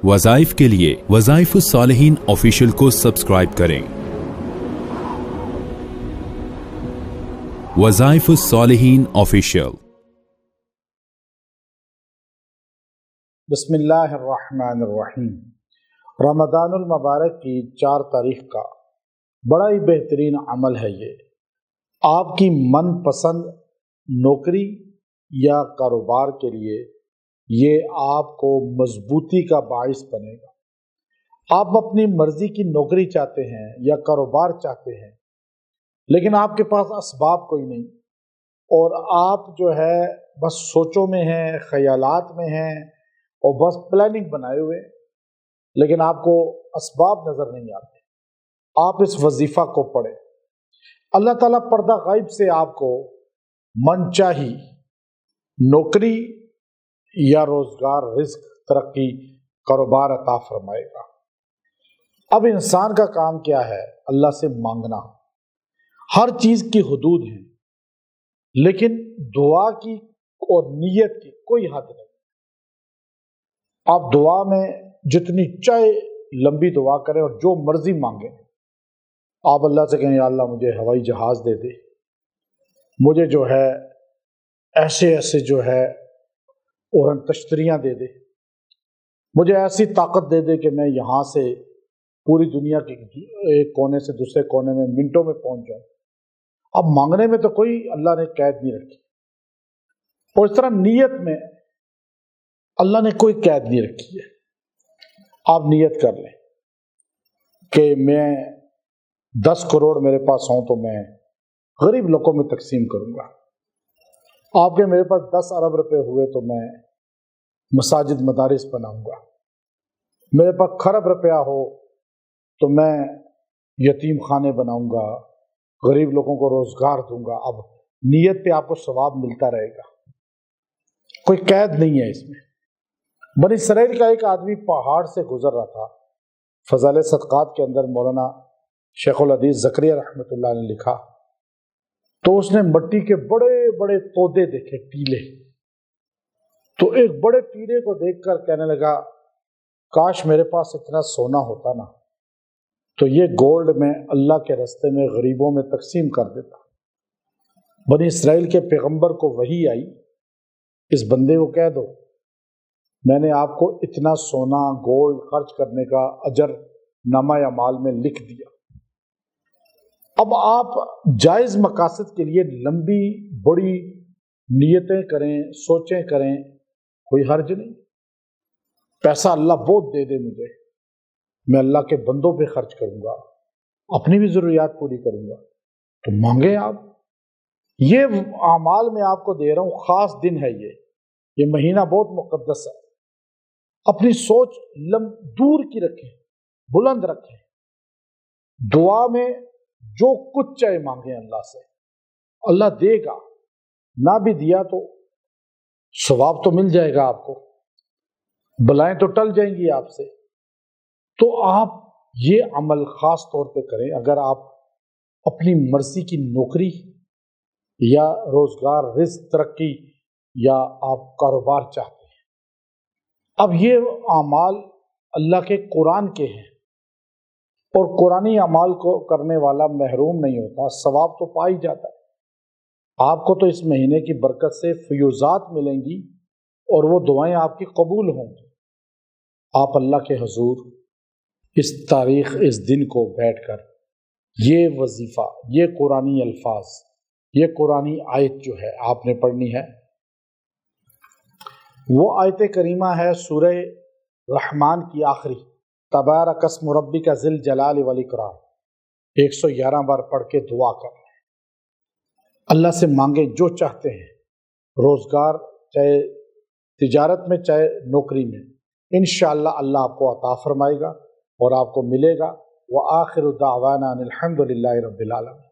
वज़ाइफ के लिए वज़ाइफ सालिहीन ऑफिशियल को सब्सक्राइब करें। वज़ाइफ सालिहीन ऑफिशियल। बिस्मिल्लाहिर्रहमानिर्रहीम। रमज़ानुल मुबारक की 4 तारीख का बड़ा ही बेहतरीन अमल है ये। आपकी मनपसंद नौकरी या कारोबार के लिए ये आपको मजबूती का बाइस बनेगा। आप अपनी मर्जी की नौकरी चाहते हैं या कारोबार चाहते हैं, लेकिन आपके पास असबाब कोई नहीं और आप जो है बस सोचों में हैं, ख्यालात में हैं और बस प्लानिंग बनाए हुए, लेकिन आपको असबाब नज़र नहीं आते। आप इस वजीफ़ा को पढ़ें। अल्लाह ताला पर्दा गायब से आपको मनचाही नौकरी या रोजगार, रिस्क, तरक्की, कारोबार अता फरमाएगा। अब इंसान का काम क्या है? अल्लाह से मांगना। हर चीज की हुदूद है, लेकिन दुआ की और नीयत की कोई हद नहीं। आप दुआ में जितनी चाहे लंबी दुआ करें और जो मर्जी मांगे। आप अल्लाह से कहें, या अल्लाह मुझे हवाई जहाज दे दे, मुझे जो है ऐसे ऐसे जो है और तश्तरियाँ दे दे, मुझे ऐसी ताकत दे दे कि मैं यहाँ से पूरी दुनिया के एक कोने से दूसरे कोने में मिनटों में पहुंच जाऊं। अब मांगने में तो कोई अल्लाह ने कैद नहीं रखी, और इस तरह नीयत में अल्लाह ने कोई कैद नहीं रखी है। आप नीयत कर लें कि मैं 10 करोड़ मेरे पास हों तो मैं गरीब लोगों में तकसीम करूंगा। आपके मेरे पास 10 अरब रुपए हुए तो मैं मसाजिद मदारिस बनाऊंगा। मेरे पास खरब रुपया हो तो मैं यतीम खाने बनाऊंगा, गरीब लोगों को रोजगार दूंगा। अब नीयत पे आपको सवाब मिलता रहेगा, कोई कैद नहीं है इसमें। बनी इसराइल का एक आदमी पहाड़ से गुजर रहा था। फजाइल सदक़ात के अंदर मौलाना शेखुल हदीस ज़करिया रहमतुल्लाह ने लिखा, तो उसने मिट्टी के बड़े बड़े तोदे देखे, टीले। तो एक बड़े टीले को देखकर कहने लगा, काश मेरे पास इतना सोना होता ना, तो ये गोल्ड में अल्लाह के रास्ते में गरीबों में तकसीम कर देता। बनी इसराइल के पैगंबर को वही आई, इस बंदे को कह दो मैंने आपको इतना सोना गोल्ड खर्च करने का अजर नामा या माल में लिख दिया। अब आप जायज मकासद के लिए लंबी बड़ी नियतें करें, सोचें करें, कोई हर्ज नहीं। पैसा अल्लाह बहुत दे दे मुझे, मैं अल्लाह के बंदों पे खर्च करूंगा, अपनी भी जरूरियात पूरी करूंगा, तो मांगे आप। ये आमाल में आपको दे रहा हूं, खास दिन है ये महीना बहुत मुकद्दस है। अपनी सोच दूर की रखें, बुलंद रखें। दुआ में जो कुछ चाहे मांगे अल्लाह से, अल्लाह देगा। ना भी दिया तो सवाब तो मिल जाएगा आपको, बलाएं तो टल जाएंगी आपसे। तो आप ये अमल खास तौर पे करें। अगर आप अपनी मर्जी की नौकरी या रोजगार, रिस्क, तरक्की या आप कारोबार चाहते हैं, अब ये अमाल अल्लाह के कुरान के हैं और कुरानी अमाल को करने वाला महरूम नहीं होता, सवाब तो पा ही जाता है। आपको तो इस महीने की बरकत से फयूजात मिलेंगी और वो दुआएं आपकी कबूल होंगी। आप अल्लाह के हुजूर इस तारीख, इस दिन को बैठकर ये वजीफा, ये कुरानी अल्फाज, ये कुरानी आयत जो है आपने पढ़नी है। वो आयत करीमा है सूरह रहमान की आखिरी, तबारक अस्मु रब्बिका ज़िल जलाल वल इकराम। 111 बार पढ़ के दुआ कर अल्लाह से मांगे जो चाहते हैं, रोजगार चाहे तिजारत में चाहे नौकरी में, इंशाअल्लाह अल्लाह आपको अता फरमाएगा और आपको मिलेगा। व आखिरु दावाना अनिल हम्दुलिल्लाहि रब्बिल आलमीन।